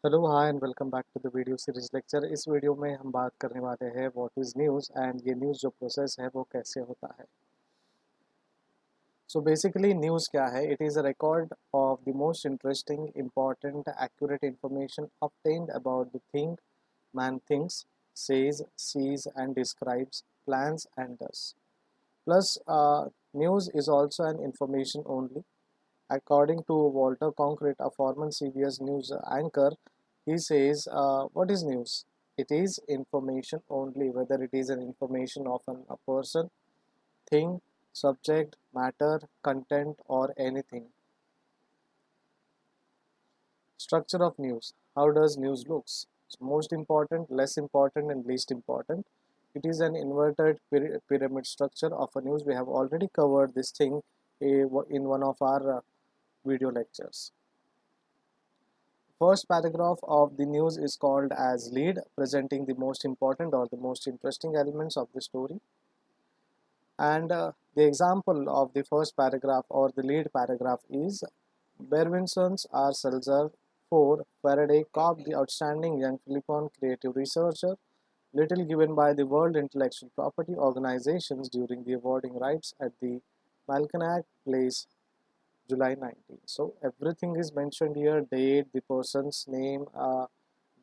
Hello hi and welcome back to the video series lecture. इस video में हम बात करने वाले हैं व्हाट इज़ न्यूज़ एंड ये न्यूज़ जो प्रोसेस है वो कैसे होता है। सो बेसिकली न्यूज़ क्या है? It is a record of the most interesting, important, accurate information obtained about the thing man thinks, says, sees and describes, plans and does. Plus, news is also an information only. According to Walter Concrete, a former CBS News anchor, he says, what is news? It is information only, whether it is an information of a person, thing, subject, matter, content, or anything. Structure of news. How does news looks? So most important, less important, and least important. It is an inverted pyramid structure of a news. We have already covered this thing in one of our video lectures. First paragraph of the news is called as lead, presenting the most important or the most interesting elements of the story. And the example of the first paragraph or the lead paragraph is Berwinson's R. Seltzer 4 Faraday Cobb, the outstanding young Philippine creative researcher, little given by the World Intellectual Property Organizations during the awarding rights at the Malkanac Place July 19. So everything is mentioned here: date, the person's name,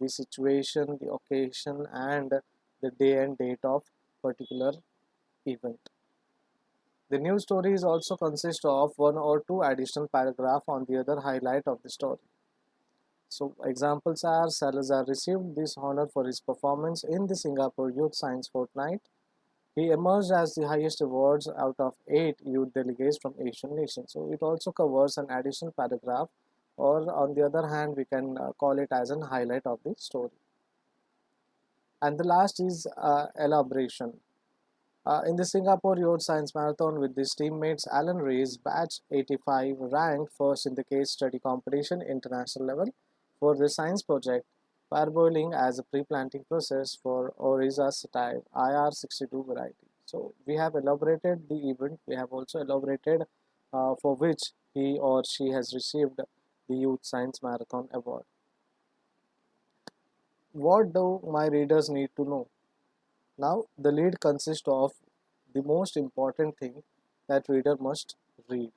the situation, the occasion, and the day and date of particular event. The news stories also consist of one or two additional paragraph on the other highlight of the story. So examples are Salazar received this honor for his performance in the Singapore Youth Science Fortnight. He emerged as the highest awards out of 8 youth delegates from Asian nations. So it also covers an additional paragraph, or on the other hand, we can call it as an highlight of the story. And the last is elaboration. In the Singapore Youth Science Marathon with his teammates, Alan Reyes, batch 85, ranked first in the case study competition international level for the science project parboiling as a pre-planting process for Oryza sativa IR62 variety. So we have elaborated the event. We have also elaborated for which he or she has received the Youth Science Marathon Award. What do my readers need to know? Now, the lead consists of the most important thing that reader must read.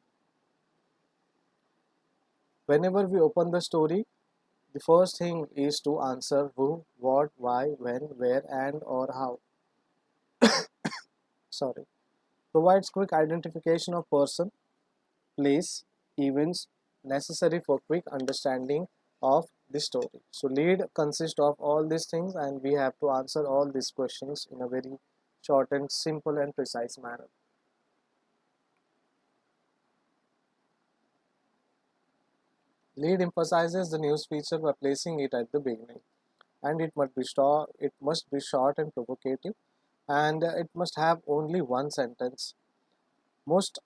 Whenever we open the story, the first thing is to answer who, what, why, when, where, and or how. Sorry. Provides quick identification of person, place, events necessary for quick understanding of the story. So lead consists of all these things, and we have to answer all these questions in a very short and simple and precise manner. Lead emphasizes the news feature by placing it at the beginning, and it must be short and provocative, and it must have only one sentence. Most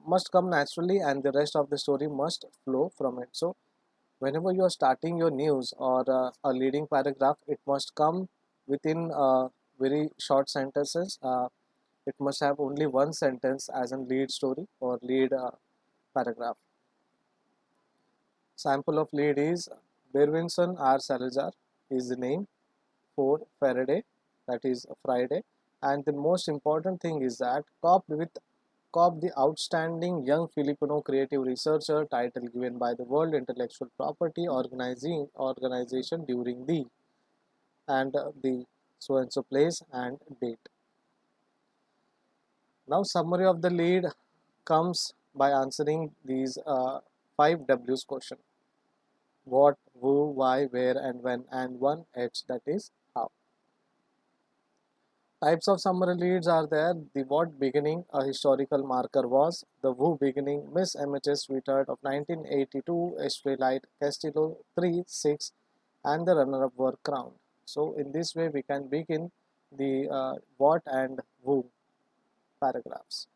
must come naturally, and the rest of the story must flow from it. So whenever you are starting your news or a leading paragraph, it must come within very short sentences. It must have only one sentence as a lead story or lead paragraph. Sample of lead is Berwinson R. Salazar is the name for Faraday, that is Friday. And the most important thing is that Cobb, the outstanding young Filipino creative researcher, title given by the World Intellectual Property Organization during the and the so and so place and date. Now summary of the lead comes by answering these 5 W's question: what, who, why, where, and when, and one H, that is how. Types of summary leads are there: the what beginning, a historical marker was; the who beginning, Miss MHS Sweetheart of 1982, Estrelite Castillo 3, 6, and the runner-up were crowned. So in this way we can begin the what and who paragraphs.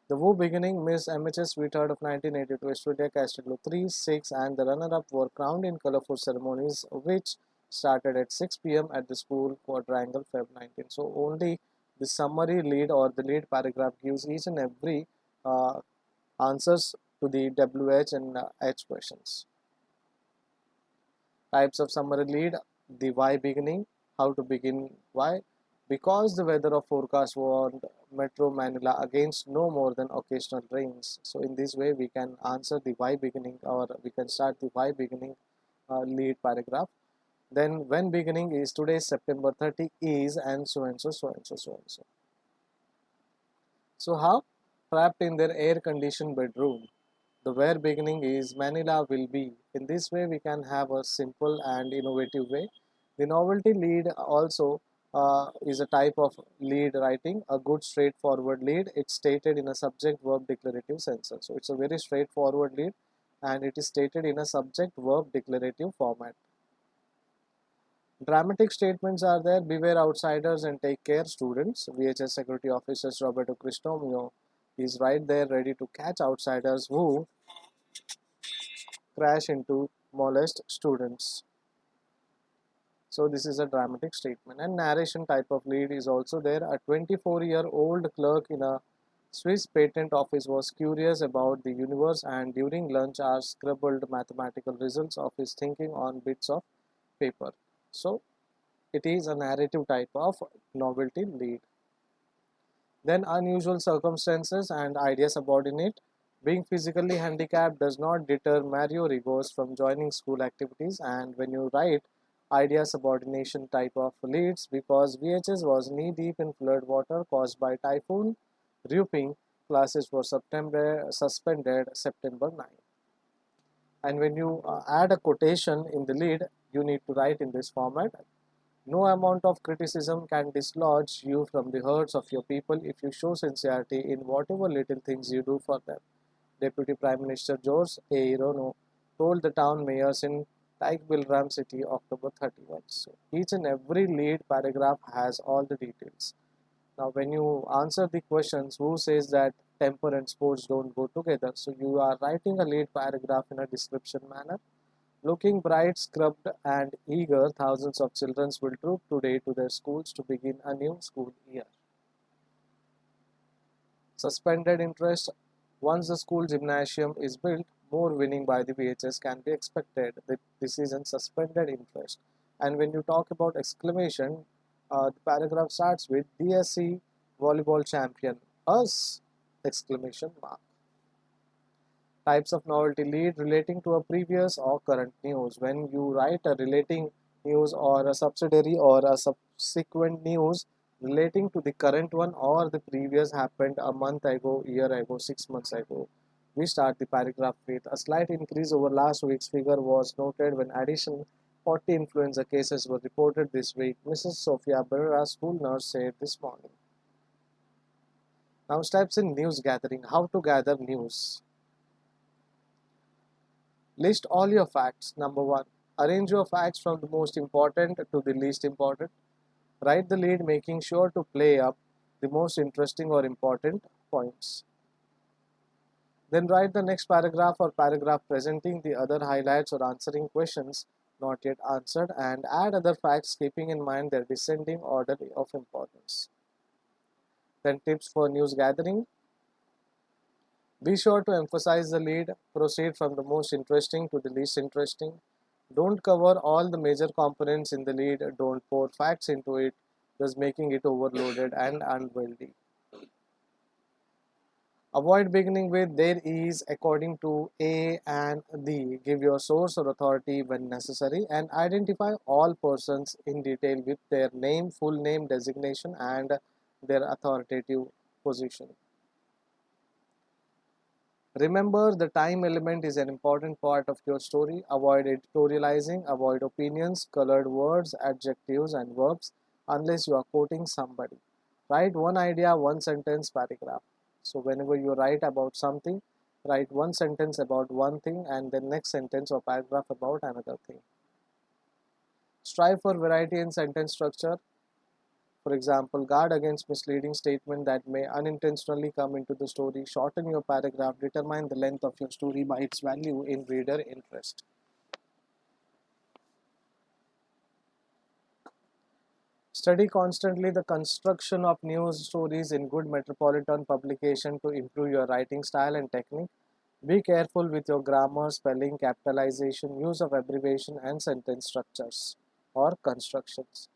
The Who beginning, Miss MHS Sweetheart of 1982, Estrella Castillo 3, 6, and the runner-up were crowned in colorful ceremonies which started at 6 p.m. at the school quadrangle Feb 19. So only the summary lead or the lead paragraph gives each and every uh, answers to the WH and H questions. Types of summary lead, the why beginning, how to begin why. Because the weather of forecast warned Metro Manila against no more than occasional rains. So in this way we can answer the why beginning, or we can start the why beginning lead paragraph. Then when beginning is today September 30 is and so and so so and so so and so. So how? Trapped in their air conditioned bedroom. The where beginning is Manila will be. In this way we can have a simple and innovative way. The novelty lead also is a type of lead writing, a good straightforward lead. It's stated in a subject verb declarative sense. So it's a very straightforward lead and it is stated in a subject verb declarative format. Dramatic statements are there. Beware outsiders and take care, students. VHS Security Officers Roberto Cristomio is right there ready to catch outsiders who crash into molest students. So this is a dramatic statement. And narration type of lead is also there. A 24-year-old clerk in a Swiss patent office was curious about the universe and during lunch hours scribbled mathematical results of his thinking on bits of paper. So it is a narrative type of novelty lead. Then unusual circumstances and idea subordinate. Being physically handicapped does not deter Mario Rigos from joining school activities, and when you write idea subordination type of leads, because VHS was knee deep in flood water caused by typhoon Ruping, classes were suspended September 9. And when you add a quotation in the lead, you need to write in this format. No amount of criticism can dislodge you from the hearts of your people if you show sincerity in whatever little things you do for them. Deputy Prime Minister George A. Irono told the town mayors in Taikbilram city October 31. So each and every lead paragraph has all the details. Now when you answer the questions, who says that temper and sports don't go together? So you are writing a lead paragraph in a description manner. Looking bright, scrubbed, and eager, thousands of children will troop today to their schools to begin a new school year. Suspended interest. Once the school gymnasium is built, more winning by the VHS can be expected. This is in suspended interest. And when you talk about exclamation, the paragraph starts with DSC volleyball champion, us! Exclamation mark. Types of novelty lead relating to a previous or current news. When you write a relating news or a subsidiary or a subsequent news relating to the current one or the previous happened a month ago, year ago, 6 months ago, we start the paragraph with a slight increase over last week's figure was noted when additional 40 influenza cases were reported this week, Mrs. Sophia Barrera, school nurse, said this morning. Now steps in news gathering. How to gather news. List all your facts. Number one, arrange your facts from the most important to the least important. Write the lead making sure to play up the most interesting or important points. Then write the next paragraph or paragraph presenting the other highlights or answering questions not yet answered and add other facts keeping in mind their descending order of importance. Then tips for news gathering. Be sure to emphasize the lead, proceed from the most interesting to the least interesting. Don't cover all the major components in the lead, don't pour facts into it, thus making it overloaded and unwieldy. Avoid beginning with there is, according to, a and the. Give your source or authority when necessary and identify all persons in detail with their name, full name, designation and their authoritative position. Remember, the time element is an important part of your story. Avoid editorializing, avoid opinions, colored words, adjectives, and verbs unless you are quoting somebody. Write one idea, one sentence paragraph. So, whenever you write about something, write one sentence about one thing and then next sentence or paragraph about another thing. Strive for variety in sentence structure. For example, guard against misleading statement that may unintentionally come into the story. Shorten your paragraph. Determine the length of your story by its value in reader interest. Study constantly the construction of news stories in good metropolitan publication to improve your writing style and technique. Be careful with your grammar, spelling, capitalization, use of abbreviation, and sentence structures or constructions.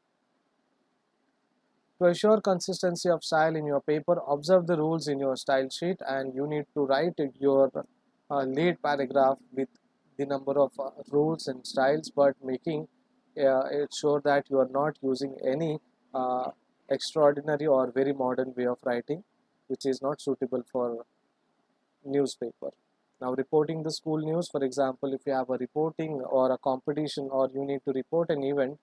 To assure consistency of style in your paper, observe the rules in your style sheet, and you need to write your lead paragraph with the number of rules and styles, but making it sure that you are not using any uh, extraordinary or very modern way of writing, which is not suitable for newspaper. Now, reporting the school news, for example, if you have a reporting or a competition, or you need to report an event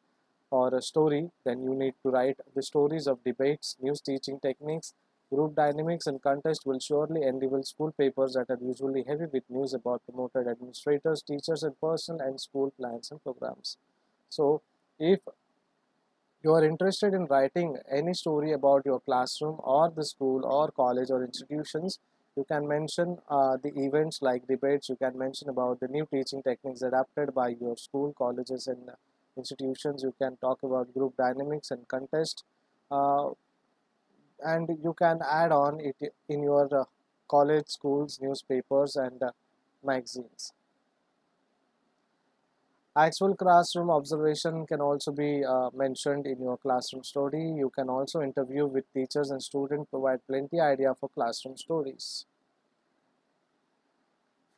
or a story, then you need to write the stories of debates, news teaching techniques, group dynamics, and contest will surely enable school papers that are usually heavy with news about promoted administrators, teachers, and personal and school plans and programs. So, if you are interested in writing any story about your classroom or the school or college or institutions, you can mention the events like debates. You can mention about the new teaching techniques adapted by your school, colleges, and institutions. You can talk about group dynamics and contest, uh, and you can add on it in your college, schools, newspapers, and magazines. Actual classroom observation can also be mentioned in your classroom story. You can also interview with teachers and students, provide plenty idea for classroom stories.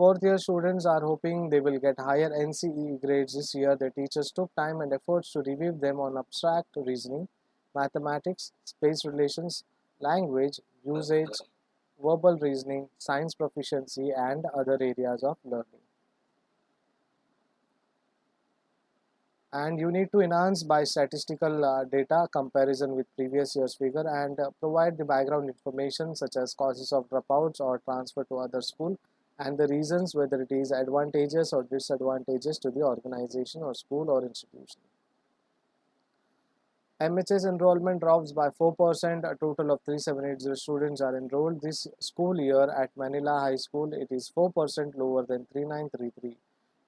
Fourth year students are hoping they will get higher NCE grades this year. Their teachers took time and efforts to review them on abstract reasoning, mathematics, space relations, language, usage, verbal reasoning, science proficiency, and other areas of learning. And you need to enhance by statistical data comparison with previous year's figure, and provide the background information such as causes of dropouts or transfer to other school, and the reasons whether it is advantageous or disadvantageous to the organization or school or institution. MHS enrollment drops by 4%. A total of 3780 students are enrolled this school year at Manila High School. It is 4% lower than 3933,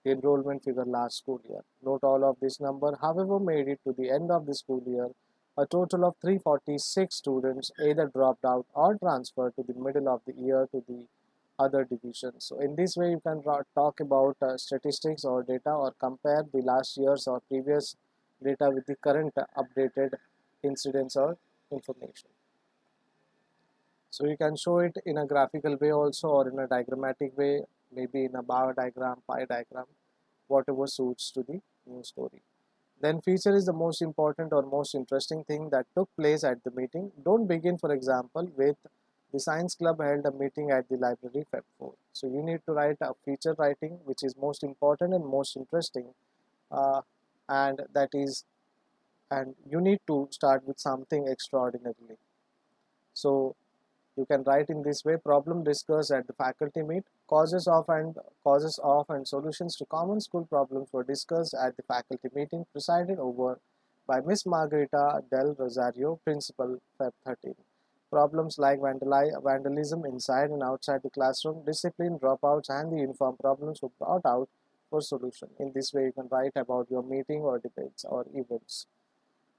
the enrollment figure last school year. Note all of this number, however, made it to the end of the school year. A total of 346 students either dropped out or transferred to the middle of the year to the other divisions. So in this way, you can talk about statistics or data, or compare the last year's or previous data with the current updated incidence or information. So you can show it in a graphical way also, or in a diagrammatic way, maybe in a bar diagram, pie diagram, whatever suits to the new story. Then feature is the most important or most interesting thing that took place at the meeting. Don't begin, for example, with the science club held a meeting at the library Feb 4. So you need to write a feature writing which is most important and most interesting, uh, and that is, and you need to start with something extraordinarily. So you can write in this way: problem discussed at the faculty meet. Causes of and solutions to common school problems were discussed at the faculty meeting presided over by Miss Margarita del Rosario, Principal, Feb 13. Problems like vandalism inside and outside the classroom, discipline, dropouts, and the uniform problems were brought out for solution. In this way, you can write about your meeting or debates or events.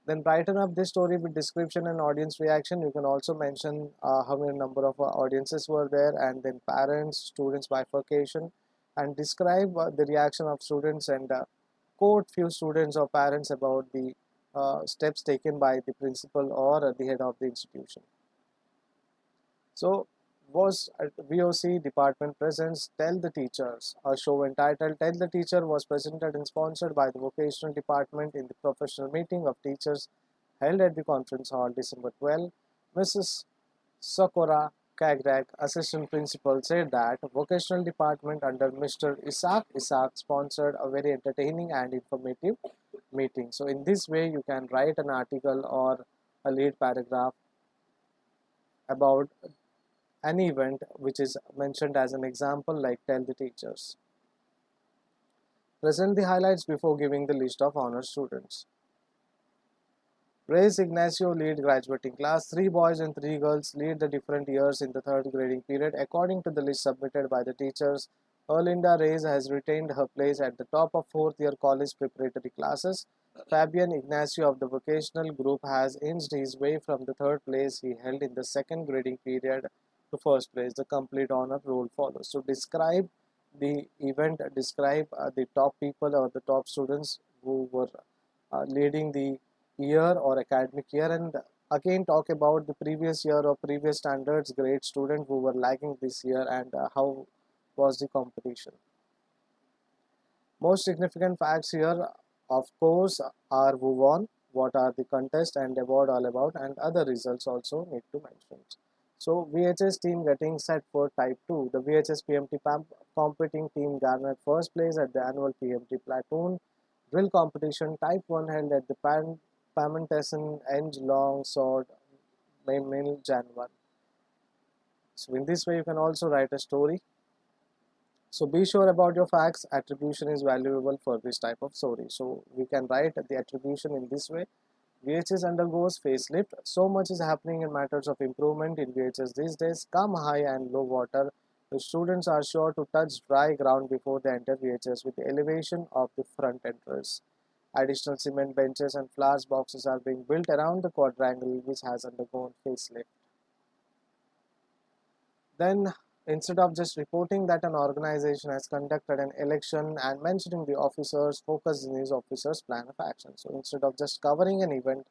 Then brighten up this story with description and audience reaction. You can also mention how many number of audiences were there, and then parents, students bifurcation, and describe the reaction of students, and quote few students or parents about the steps taken by the principal or the head of the institution. So was VOC department presents Tell the Teachers. A show entitled Tell the Teacher was presented and sponsored by the vocational department in the professional meeting of teachers held at the conference hall December 12. Mrs. Sakura Kagrag, assistant principal, said that vocational department under Mr. Isaac sponsored a very entertaining and informative meeting. So in this way, you can write an article or a lead paragraph about an event which is mentioned as an example, like Tell the Teachers. Present the highlights before giving the list of honor students. Reyes Ignacio lead graduating class. 3 boys and 3 girls lead the different years in the third grading period. According to the list submitted by the teachers, Erlinda Reyes has retained her place at the top of 4th year college preparatory classes. Fabian Ignacio of the vocational group has inched his way from the third place he held in the second grading period to first place. The complete honor roll follows. So describe the event, describe the top people or the top students who were leading the year or academic year, and again talk about the previous year or previous standards grade student who were lagging this year, and how was the competition. Most significant facts here, of course, are who won, what are the contest and award all about, and other results also need to mention. So VHS team getting set for Type 2. The VHS PMT competing team garnered first place at the annual PMT Platoon drill competition Type 1 held at the Pamantasan Eng Long Sword Main Jan 1. So in this way you can also write a story. So be sure about your facts. Attribution is valuable for this type of story. So we can write the attribution in this way. VHS undergoes facelift. So much is happening in matters of improvement in VHS these days. Come high and low water. The students are sure to touch dry ground before they enter VHS with the elevation of the front entrance. Additional cement benches and flowers boxes are being built around the quadrangle which has undergone facelift. Then, instead of just reporting that an organization has conducted an election and mentioning the officers, focus on these officers' plan of action. So instead of just covering an event,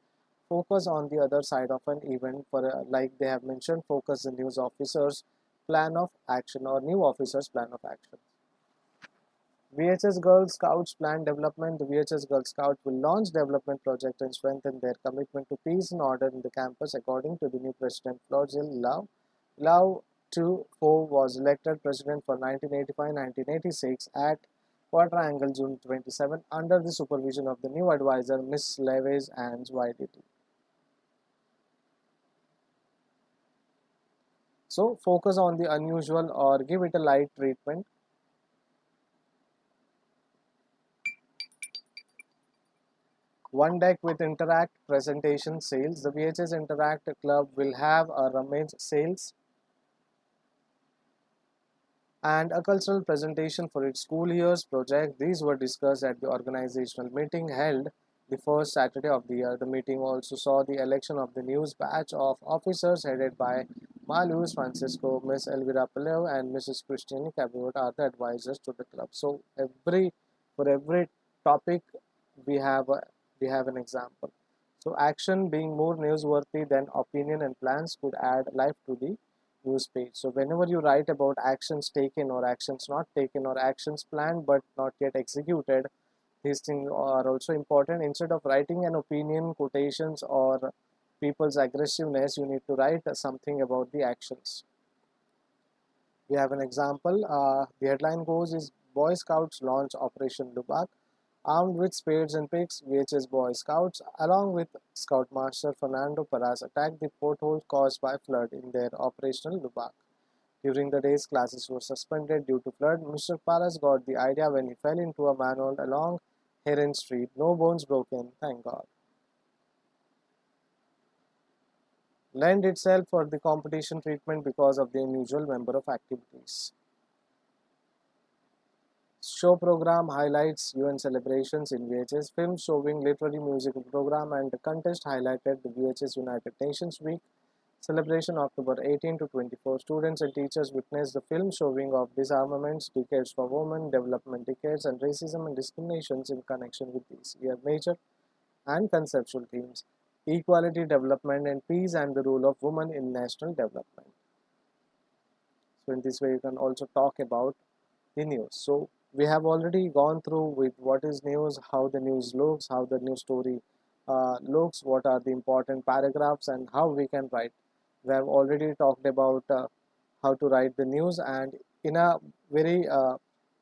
focus on the other side of an event. For like they have mentioned, focus the news officers' plan of action or new officers' plan of action. VHS Girl Scouts plan development. The VHS Girl Scout will launch development project and strengthen their commitment to peace and order in the campus according to the new president Florgil Love. Love 2-4 was elected president for 1985-1986 at Quadrangle June 27 under the supervision of the new advisor Miss Leves and YDT. So focus on the unusual or give it a light treatment. One deck with Interact presentation sales. The VHS Interact Club will have a rummage sales and a cultural presentation for its school year's project. These were discussed at the organizational meeting held the first Saturday of the year. The meeting also saw the election of the news batch of officers headed by Malus Francisco, Miss Elvira Palau, and Mrs. Christine Cabot are the advisors to the club. So for every topic we have an example. So action being more newsworthy than opinion and plans could add life to the news page. So whenever you write about actions taken or actions not taken or actions planned but not yet executed, these things are also important. Instead of writing an opinion, quotations, or people's aggressiveness, you need to write something about the actions. We have an example. The headline goes is Boy Scouts launch Operation Lubak. Armed with spades and picks, VHS Boy Scouts, along with Scoutmaster Fernando Paras, attacked the potholes caused by flood in their operational Lubak. During the days, classes were suspended due to flood. Mr. Paras got the idea when he fell into a manhole along Heron Street. No bones broken, thank God. Lend itself for the competition treatment because of the unusual number of activities. Show program highlights UN celebrations in VHS. Film showing literary musical program and the contest highlighted the VHS United Nations Week celebration October 18 to 24. Students and teachers witnessed the film showing of disarmaments, decades for women, development decades, and racism and discriminations in connection with these year major and conceptual themes: equality, development, and peace, and the role of women in national development. So in this way, you can also talk about the news. So we have already gone through with what is news, how the news looks, how the news story looks, what are the important paragraphs, and how we can write. We have already talked about how to write the news, and in a very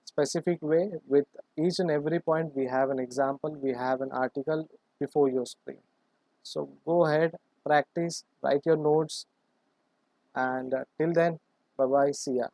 specific way. With each and every point we have an example, we have an article before your screen. So go ahead, practice, write your notes, and till then, bye bye, see ya.